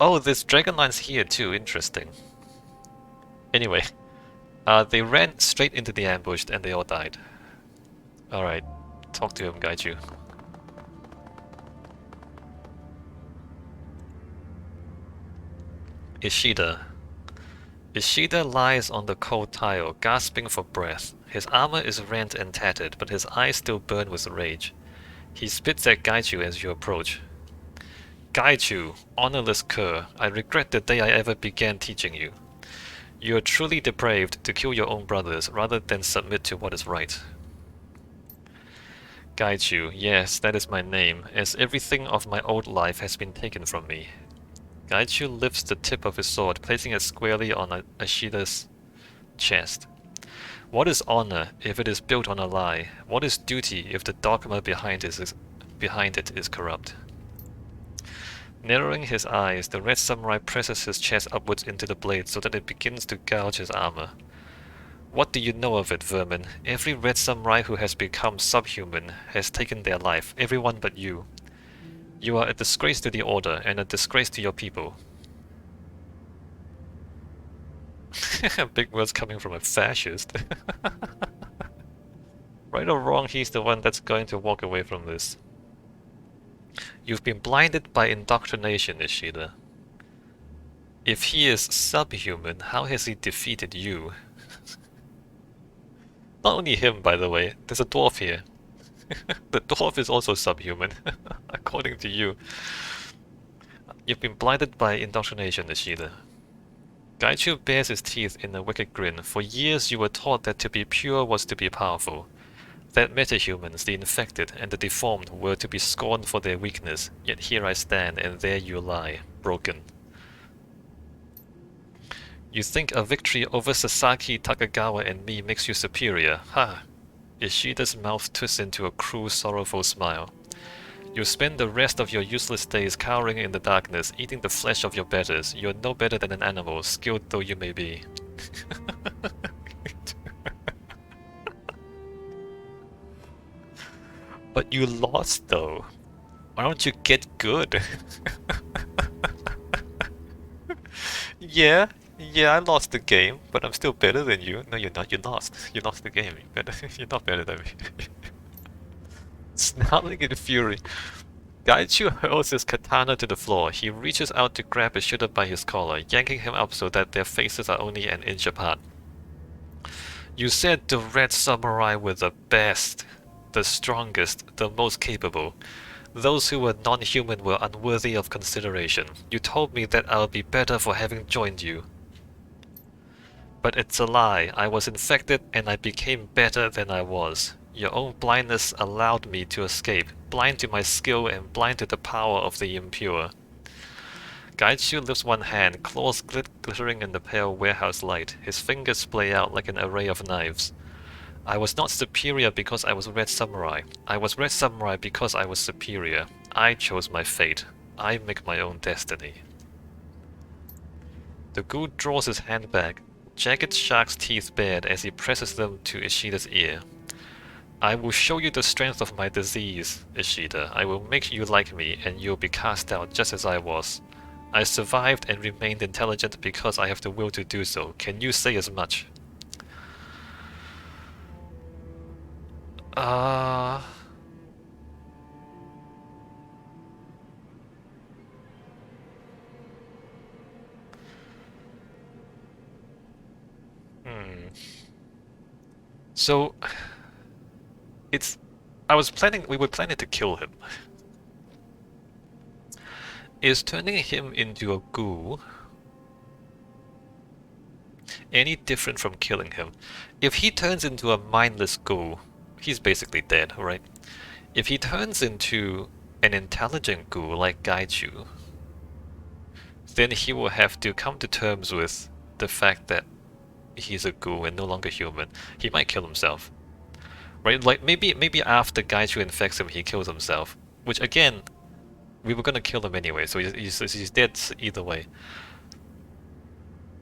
Oh, there's dragon lines here too, interesting. Anyway, they ran straight into the ambush and they all died. Alright, talk to him, Gaichu. Ishida. Ishida lies on the cold tile, gasping for breath. His armor is rent and tattered, but his eyes still burn with rage. He spits at Gaichu as you approach. Gaichu, honorless cur, I regret the day I ever began teaching you. You are truly depraved to kill your own brothers rather than submit to what is right. Gaichu, yes, that is my name, as everything of my old life has been taken from me. Gaichu lifts the tip of his sword, placing it squarely on Ishida's chest. What is honor if it is built on a lie? What is duty if the dogma behind it is corrupt? Narrowing his eyes, the red samurai presses his chest upwards into the blade so that it begins to gouge his armor. What do you know of it, vermin? Every red samurai who has become subhuman has taken their life, everyone but you. You are a disgrace to the order and a disgrace to your people. Big words coming from a fascist. Right or wrong, he's the one that's going to walk away from this. You've been blinded by indoctrination, Ishida. If he is subhuman, how has he defeated you? Not only him, by the way, there's a dwarf here. The dwarf is also subhuman, according to you. You've been blinded by indoctrination, Ishida. Gaichu bares his teeth in a wicked grin. For years you were taught that to be pure was to be powerful. That metahumans, the infected, and the deformed were to be scorned for their weakness, yet here I stand, and there you lie, broken. You think a victory over Sasaki, Takagawa, and me makes you superior, ha! Ishida's mouth twists into a cruel, sorrowful smile. You spend the rest of your useless days cowering in the darkness, eating the flesh of your betters. You are no better than an animal, skilled though you may be. But you lost, though. Why don't you get good? Yeah, I lost the game, but I'm still better than you. No, you're not. You lost. You lost the game. You're not better than me. Snarling in fury, Gaichu hurls his katana to the floor. He reaches out to grab Ishida by his collar, yanking him up so that their faces are only an inch apart. You said the Red Samurai were the best, the strongest, the most capable. Those who were non-human were unworthy of consideration. You told me that I'll be better for having joined you. But it's a lie. I was infected and I became better than I was. Your own blindness allowed me to escape, blind to my skill and blind to the power of the impure. Gaichu lifts one hand, claws glittering in the pale warehouse light. His fingers splay out like an array of knives. I was not superior because I was Red Samurai. I was Red Samurai because I was superior. I chose my fate. I make my own destiny. The ghoul draws his hand back, jagged shark's teeth bared as he presses them to Ishida's ear. I will show you the strength of my disease, Ishida. I will make you like me, and you'll be cast out just as I was. I survived and remained intelligent because I have the will to do so. Can you say as much? So, we were planning to kill him. Is turning him into a ghoul any different from killing him? If he turns into a mindless ghoul, he's basically dead, right? If he turns into an intelligent ghoul like Gaichu, then he will have to come to terms with the fact that he's a ghoul and no longer human. He might kill himself. Right? Like maybe after Gaichu infects him, he kills himself. Which again, we were gonna kill him anyway, so he's dead either way.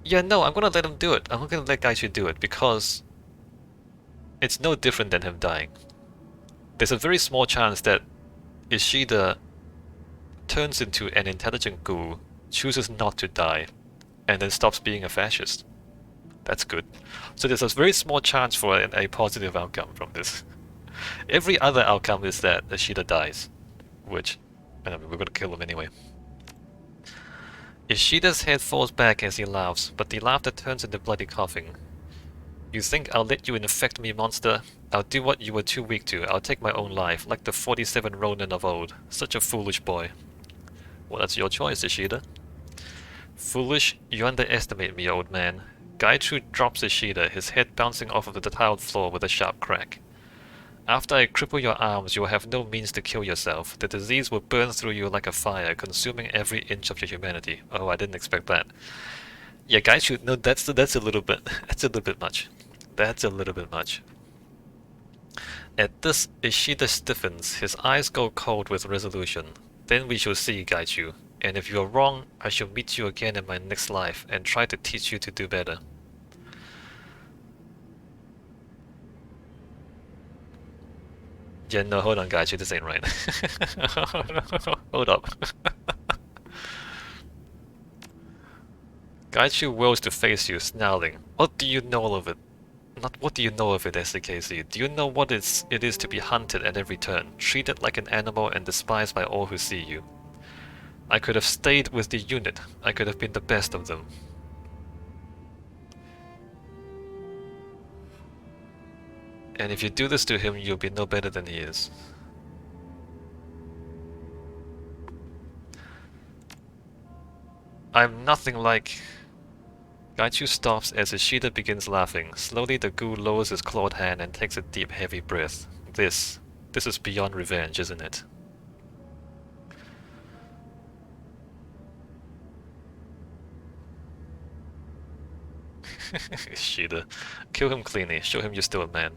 Yeah, no, I'm gonna let him do it. I'm not gonna let Gaichu do it because it's no different than him dying. There's a very small chance that Ishida turns into an intelligent ghoul chooses not to die, and then stops being a fascist. That's good. So there's a very small chance for a positive outcome from this. Every other outcome is that Ishida dies, which, I mean, we're gonna kill him anyway. Ishida's head falls back as he laughs, but the laughter turns into bloody coughing. You think I'll let you infect me, monster? I'll do what you were too weak to. I'll take my own life, like the 47 Ronin of old. Such a foolish boy. Well, that's your choice, Ishida. Foolish? You underestimate me, old man. Gaichu drops Ishida, his head bouncing off of the tiled floor with a sharp crack. After I cripple your arms, you will have no means to kill yourself. The disease will burn through you like a fire, consuming every inch of your humanity. Oh, I didn't expect that. Yeah, Gaichu, no, that's a little bit, that's a little bit much. That's a little bit much. At this, Ishida stiffens, his eyes go cold with resolution. Then we shall see, Gaichu, and if you are wrong, I shall meet you again in my next life and try to teach you to do better. Yeah, no, hold on, Gaichu, this ain't right. Hold up. Gaichu whirls to face you, snarling. What do you know of it? Not what do you know of it, SDKC. Do you know what it is to be hunted at every turn, treated like an animal and despised by all who see you? I could have stayed with the unit. I could have been the best of them. And if you do this to him, you'll be no better than he is. I'm nothing like... Gaichu stops as Ishida begins laughing. Slowly the ghoul lowers his clawed hand and takes a deep, heavy breath. This is beyond revenge, isn't it? Ishida. Kill him cleanly. Show him you're still a man.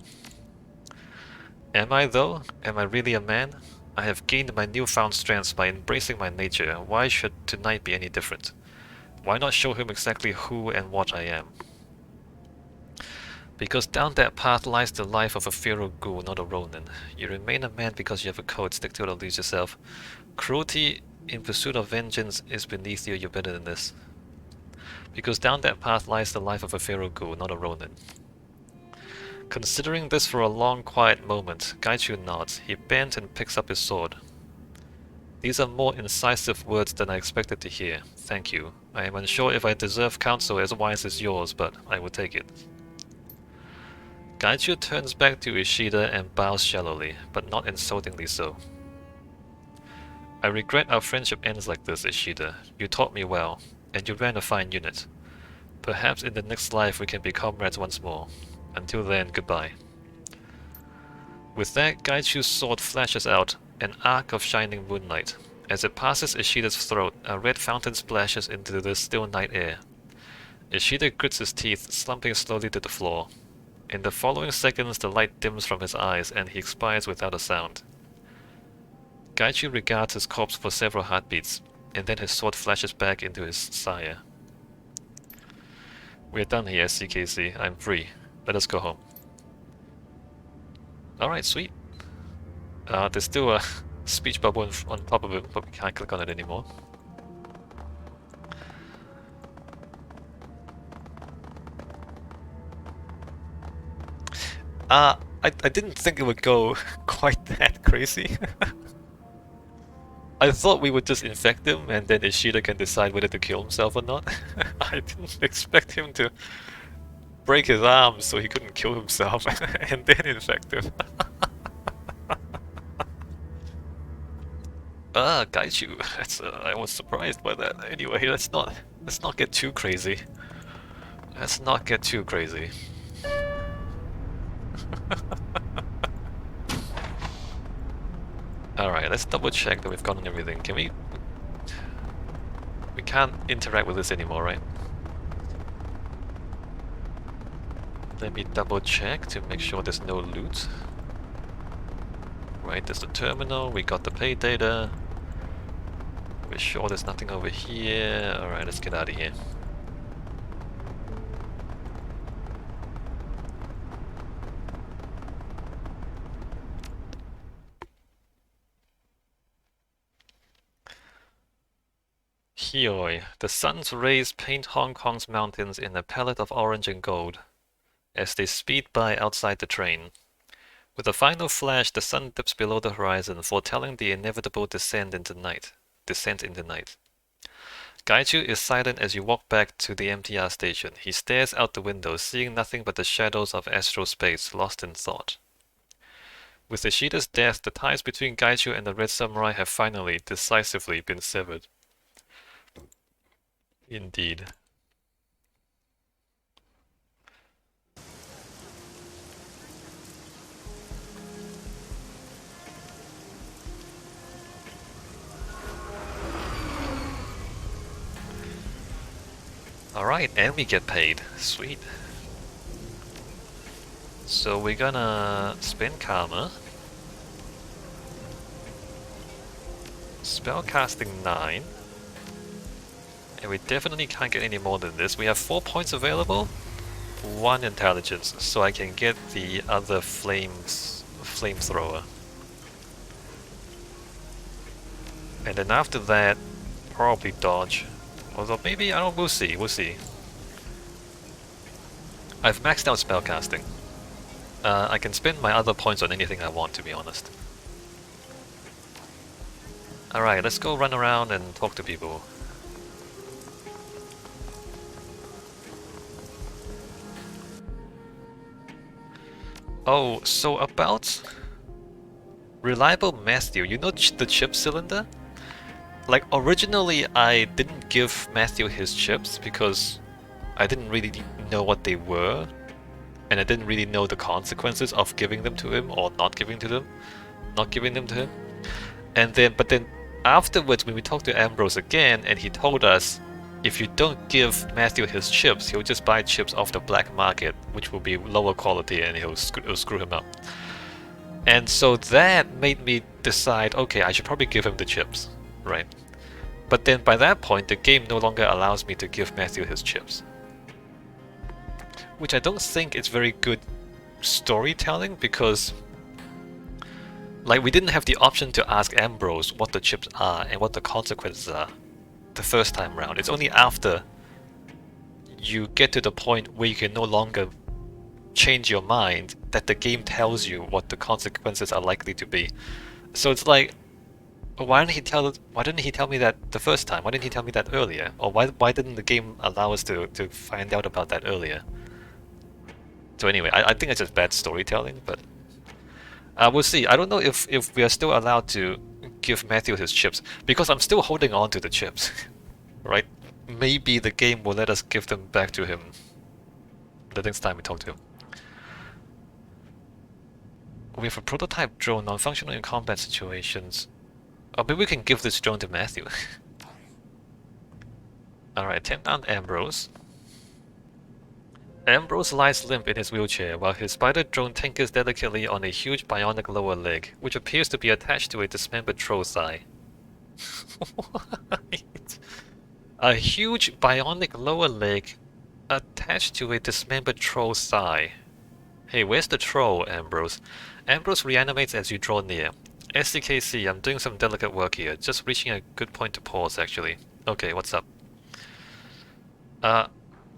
Am I, though? Am I really a man? I have gained my newfound strength by embracing my nature. Why should tonight be any different? Why not show him exactly who and what I am? Because down that path lies the life of a feral ghoul, not a Ronin. You remain a man because you have a code, stick to it or lose yourself. Cruelty in pursuit of vengeance is beneath you, you're better than this. Because down that path lies the life of a feral ghoul, not a Ronin. Considering this for a long, quiet moment, Gaichu nods. He bends and picks up his sword. These are more incisive words than I expected to hear. Thank you. I am unsure if I deserve counsel as wise as yours, but I will take it. Gaichu turns back to Ishida and bows shallowly, but not insultingly so. I regret our friendship ends like this, Ishida. You taught me well, and you ran a fine unit. Perhaps in the next life we can be comrades once more. Until then, goodbye. With that, Gaichu's sword flashes out, an arc of shining moonlight. As it passes Ishida's throat, a red fountain splashes into the still night air. Ishida grits his teeth, slumping slowly to the floor. In the following seconds, the light dims from his eyes, and he expires without a sound. Gaichu regards his corpse for several heartbeats, and then his sword flashes back into his sire. We're done here, CKC. I'm free. Let us go home. Alright, sweet. There's still a speech bubble on top of it, but we can't click on it anymore. I didn't think it would go quite that crazy. I thought we would just infect him and then Ishida can decide whether to kill himself or not. I didn't expect him to break his arm so he couldn't kill himself and then infect him. Gaichu. That's I was surprised by that. Anyway, let's not get too crazy. Let's not get too crazy. Alright, let's double check that we've gotten everything. Can we... We can't interact with this anymore, right? Let me double check to make sure there's no loot. Right, there's the terminal, we got the pay data. We're sure there's nothing over here. Alright, let's get out of here. Hioi. The sun's rays paint Hong Kong's mountains in a palette of orange and gold as they speed by outside the train. With a final flash, the sun dips below the horizon, foretelling the inevitable descent into night. Gaichu is silent as you walk back to the MTR station. He stares out the window, seeing nothing but the shadows of astral space, lost in thought. With Ishida's death, the ties between Gaichu and the Red Samurai have finally, decisively been severed. Indeed. Alright, and we get paid. Sweet. So we're gonna spend Karma. Spellcasting 9. And we definitely can't get any more than this. We have 4 points available. 1 intelligence, so I can get the other flamethrower. And then after that, probably dodge. Although maybe, I don't know, we'll see. I've maxed out spellcasting. I can spend my other points on anything I want, to be honest. Alright, let's go run around and talk to people. Oh, so about Reliable Matthew, you know the chip cylinder? Like, originally I didn't give Matthew his chips because I didn't really know what they were, and I didn't really know the consequences of giving them to him or not giving them to him. But then afterwards, when we talked to Ambrose again, and he told us if you don't give Matthew his chips, he'll just buy chips off the black market, which will be lower quality, and it'll screw him up. And so that made me decide, okay, I should probably give him the chips, right? But then by that point, the game no longer allows me to give Matthew his chips. Which I don't think is very good storytelling, because like, we didn't have the option to ask Ambrose what the chips are and what the consequences are the first time round. It's only after you get to the point where you can no longer change your mind that the game tells you what the consequences are likely to be. So it's like, why didn't he tell me that the first time? Why didn't he tell me that earlier? Or why didn't the game allow us to find out about that earlier? So anyway, I think it's just bad storytelling, but we'll see. I don't know if we are still allowed to give Matthew his chips, because I'm still holding on to the chips, right? Maybe the game will let us give them back to him the next time we talk to him. We have a prototype drone, non-functional in combat situations. Oh, maybe we can give this drone to Matthew. Alright, tame down Ambrose. Ambrose lies limp in his wheelchair, while his spider drone tinkers delicately on a huge bionic lower leg, which appears to be attached to a dismembered troll thigh. What? A huge bionic lower leg attached to a dismembered troll thigh. Hey, where's the troll, Ambrose? Ambrose reanimates as you draw near. SDKC, I'm doing some delicate work here. Just reaching a good point to pause, actually. Okay, what's up?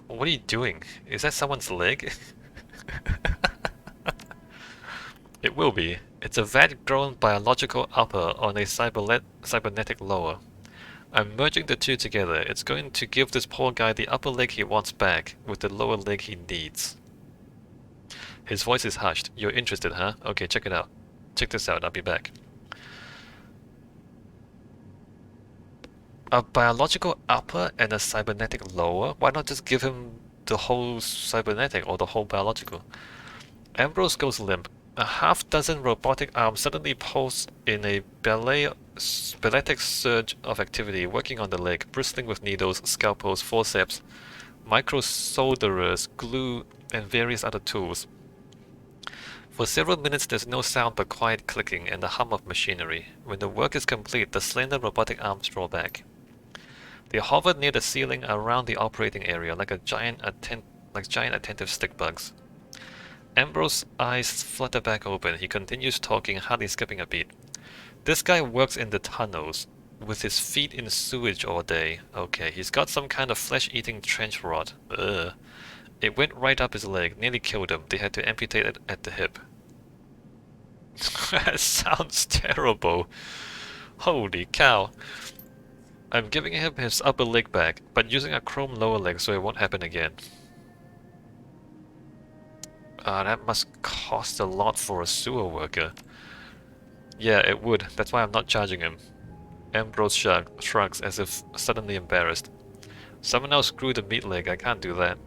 What are you doing? Is that someone's leg? It will be. It's a vat-grown biological upper on a cybernetic lower. I'm merging the two together. It's going to give this poor guy the upper leg he wants back, with the lower leg he needs. His voice is hushed. You're interested, huh? Okay, check it out. Check this out, I'll be back. A biological upper and a cybernetic lower? Why not just give him the whole cybernetic or the whole biological? Ambrose goes limp. A half-dozen robotic arms suddenly pulse in a balletic surge of activity, working on the leg, bristling with needles, scalpels, forceps, micro-solderers, glue, and various other tools. For several minutes there's no sound but quiet clicking and the hum of machinery. When the work is complete, the slender robotic arms draw back. They hover near the ceiling around the operating area like giant attentive stick bugs. Ambrose's eyes flutter back open. He continues talking, hardly skipping a beat. This guy works in the tunnels. with his feet in sewage all day. Okay, he's got some kind of flesh-eating trench rot. Ugh. It went right up his leg, nearly killed him. They had to amputate it at the hip. That sounds terrible. Holy cow. I'm giving him his upper leg back, but using a chrome lower leg so it won't happen again. That must cost a lot for a sewer worker. Yeah, it would. That's why I'm not charging him. Ambrose shrugs as if suddenly embarrassed. Someone else grew the meat leg, I can't do that.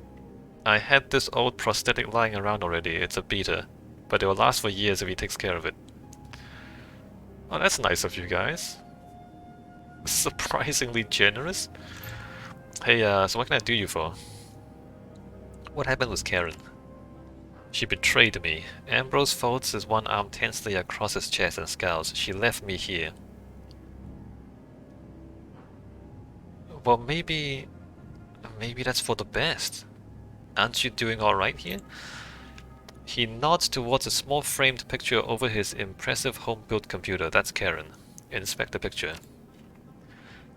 I had this old prosthetic lying around already, it's a beater. But it will last for years if he takes care of it. Oh, that's nice of you guys. Surprisingly generous. Hey, so what can I do you for? What happened with Karen? She betrayed me. Ambrose folds his one arm tensely across his chest and scowls. She left me here. Well, maybe that's for the best. Aren't you doing alright here? He nods towards a small framed picture over his impressive home-built computer. That's Karen. Inspect the picture.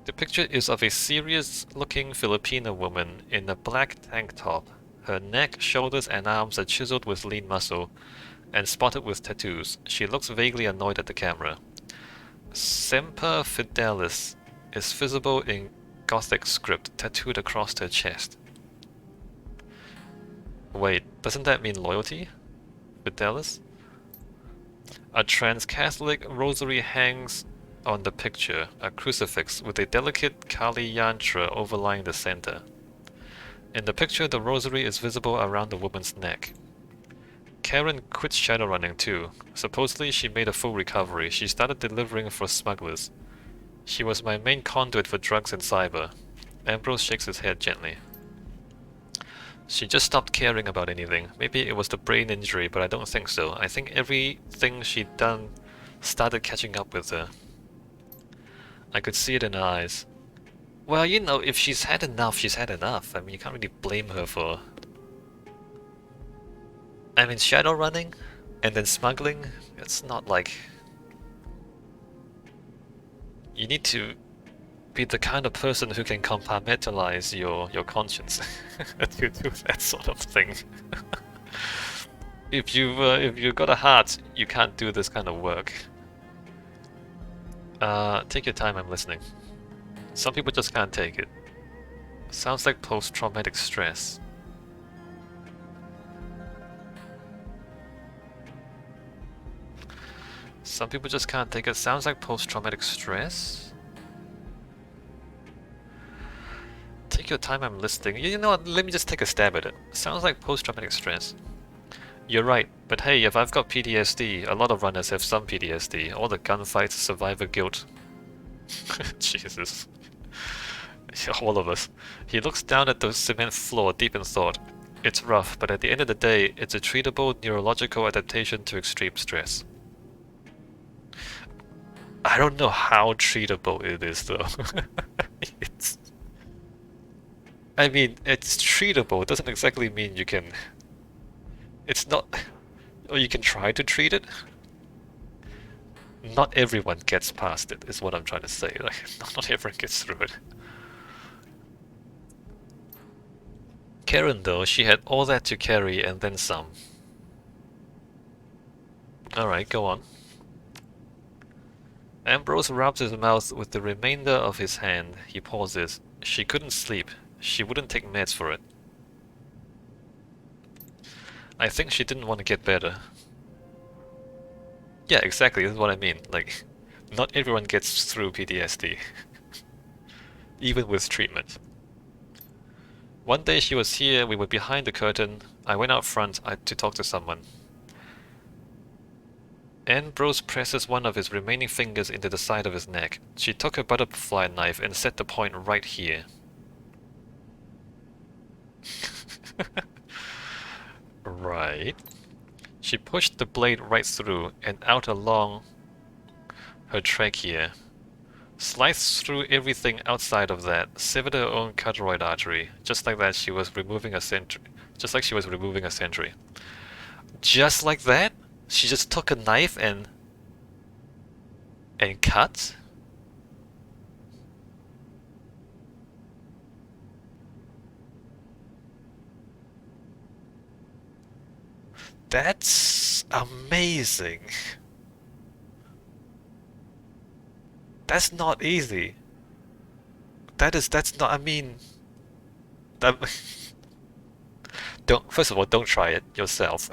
The picture is of a serious-looking Filipina woman in a black tank top. Her neck, shoulders, and arms are chiseled with lean muscle and spotted with tattoos. She looks vaguely annoyed at the camera. Semper Fidelis is visible in Gothic script tattooed across her chest. Wait, doesn't that mean loyalty? Fidelis? A trans-Catholic rosary hangs on the picture, a crucifix with a delicate Kali yantra overlying the center. In the picture, the rosary is visible around the woman's neck. Karen quit Shadowrunning too. Supposedly, she made a full recovery. She started delivering for smugglers. She was my main conduit for drugs and cyber. Ambrose shakes his head gently. She just stopped caring about anything. Maybe it was the brain injury, but I don't think so. I think everything she'd done started catching up with her. I could see it in her eyes. Well, you know, if she's had enough, she's had enough. I mean, you can't really blame her for... I mean, Shadowrunning and then smuggling, it's not like... You need to be the kind of person who can compartmentalize your conscience to do that sort of thing. If you've got a heart, you can't do this kind of work. Take your time, I'm listening. Some people just can't take it. Sounds like post-traumatic stress. Some people just can't take it. Sounds like post-traumatic stress? Take your time, I'm listening. You know what, let me just take a stab at it. Sounds like post-traumatic stress. You're right, but hey, if I've got PTSD, a lot of runners have some PTSD. All the gunfights, survivor guilt. Jesus. All of us. He looks down at the cement floor, deep in thought. It's rough, but at the end of the day, it's a treatable neurological adaptation to extreme stress. I don't know how treatable it is, though. I mean, it's treatable. It doesn't exactly mean you can... It's not... Or you can try to treat it. Not everyone gets past it, is what I'm trying to say. Like, not everyone gets through it. Karen, though, she had all that to carry and then some. Alright, go on. Ambrose rubs his mouth with the remainder of his hand. He pauses. She couldn't sleep. She wouldn't take meds for it. I think she didn't want to get better. Yeah, exactly, that's what I mean. Like, not everyone gets through PTSD. Even with treatment. One day she was here, we were behind the curtain. I went out front to talk to someone. Ambrose presses one of his remaining fingers into the side of his neck. She took her butterfly knife and set the point right here. Right. She pushed the blade right through and out along her trachea. Sliced through everything outside of that, severed her own carotid artery. Just like that, she was removing a sentry. Just like she was removing a sentry. Just like that? She just took a knife and cut? That's amazing. That's not easy. That's not, I mean, that, don't, first of all, don't try it yourself.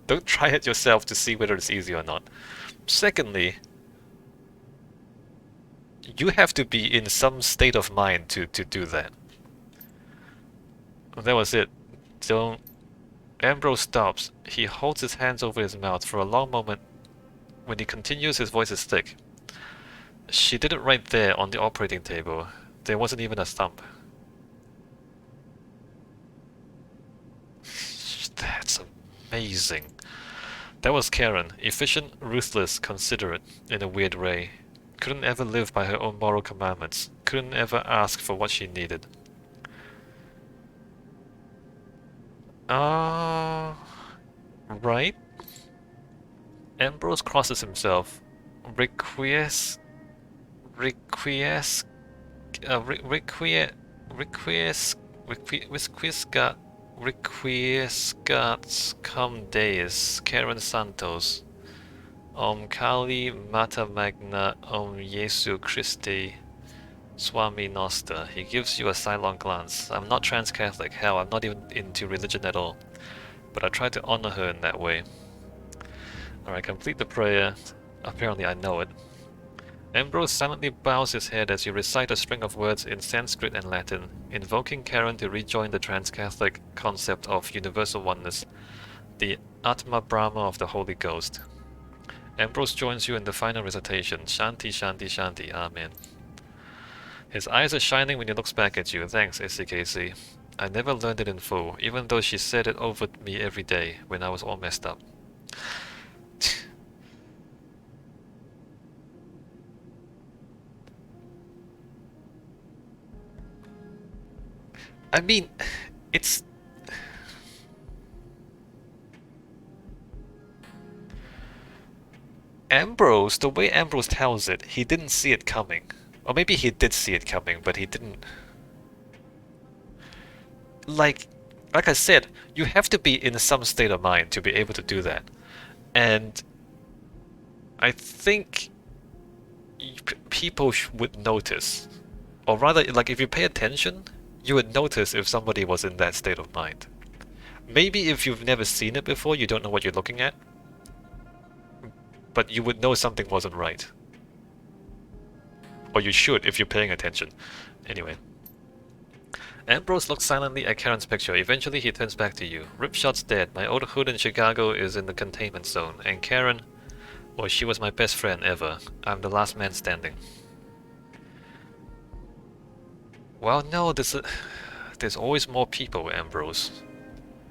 Don't try it yourself to see whether it's easy or not. Secondly, you have to be in some state of mind to do that. That was it. Don't. Ambrose stops. He holds his hands over his mouth for a long moment. When he continues, his voice is thick. She did it right there on the operating table. There wasn't even a thump. That's amazing. That was Karen. Efficient, ruthless, considerate, in a weird way. Couldn't ever live by her own moral commandments. Couldn't ever ask for what she needed. Right? Ambrose crosses himself. Requies... Requies... Requiescat cum Deus, Karen Santos. Kali Mata Magna Jesu Christi Swami Noster. He gives you a sidelong glance. I'm not trans-Catholic, hell, I'm not even into religion at all. But I try to honor her in that way. Alright, complete the prayer. Apparently I know it. Ambrose silently bows his head as you recite a string of words in Sanskrit and Latin, invoking Karen to rejoin the trans-Catholic concept of universal oneness, the Atma Brahma of the Holy Ghost. Ambrose joins you in the final recitation, Shanti, Shanti, Shanti, Amen. His eyes are shining when he looks back at you. Thanks, SCKC. I never learned it in full, even though she said it over me every day when I was all messed up. I mean, it's... Ambrose, the way Ambrose tells it, he didn't see it coming. Or maybe he did see it coming, but he didn't... Like I said, you have to be in some state of mind to be able to do that. And I think people would notice. Or rather, like if you pay attention, you would notice if somebody was in that state of mind. Maybe if you've never seen it before, you don't know what you're looking at. But you would know something wasn't right. Or you should if you're paying attention. Anyway. Ambrose looks silently at Karen's picture. Eventually he turns back to you. Ripshot's dead. My old hood in Chicago is in the containment zone. And Karen, well, she was my best friend ever. I'm the last man standing. Well, no, there's always more people, Ambrose.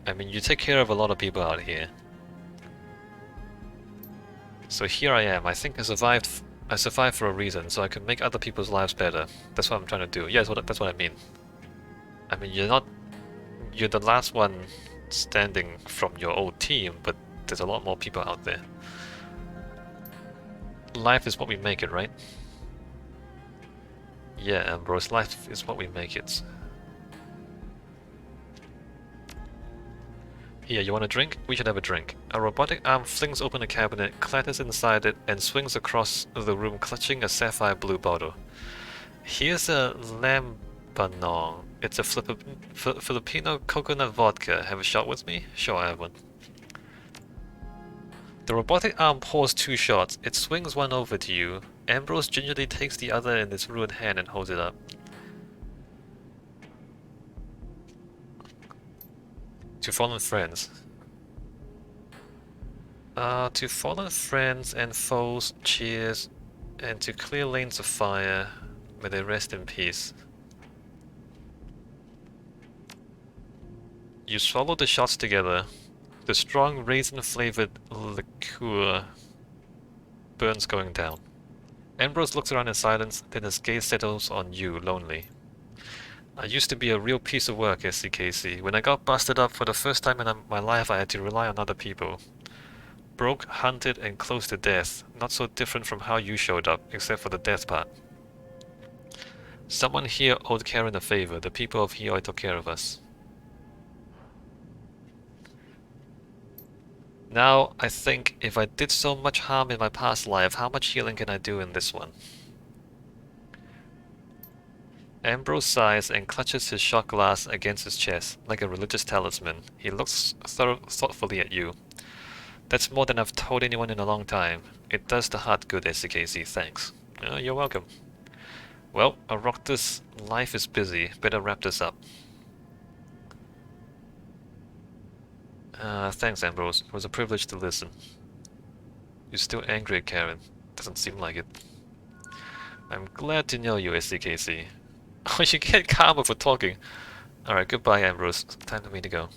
I mean, you take care of a lot of people out here. So here I am. I think I survived for a reason, so I can make other people's lives better. That's what I'm trying to do. Yeah, that's what I mean. I mean, you're the last one standing from your old team, but there's a lot more people out there. Life is what we make it, right? Yeah, Ambrose, life is what we make it. Here, you want a drink? We should have a drink. A robotic arm flings open a cabinet, clatters inside it, and swings across the room clutching a sapphire blue bottle. Here's a Lambanon. It's a Filipino coconut vodka. Have a shot with me? Sure, I have one. The robotic arm pours 2 shots. It swings one over to you. Ambrose gingerly takes the other in his ruined hand and holds it up. To fallen friends. To fallen friends and foes, cheers. And to clear lanes of fire, may they rest in peace. You swallow the shots together. The strong raisin-flavored liqueur burns going down. Ambrose looks around in silence, then his gaze settles on you, lonely. I used to be a real piece of work, SCKC. When I got busted up for the first time in my life, I had to rely on other people. Broke, hunted, and close to death. Not so different from how you showed up, except for the death part. Someone here owed Karen a favor. The people of Hioi took care of us. Now, I think if I did so much harm in my past life, how much healing can I do in this one? Ambrose sighs and clutches his shot glass against his chest, like a religious talisman. He looks thoughtfully at you. That's more than I've told anyone in a long time. It does the heart good, SCKC, thanks. You're welcome. Well, Aroctus, life is busy. Better wrap this up. Thanks, Ambrose. It was a privilege to listen. You're still angry at Karen. Doesn't seem like it. I'm glad to know you, SCKC. Oh, you get karma for talking. Alright, goodbye, Ambrose. Time for me to go.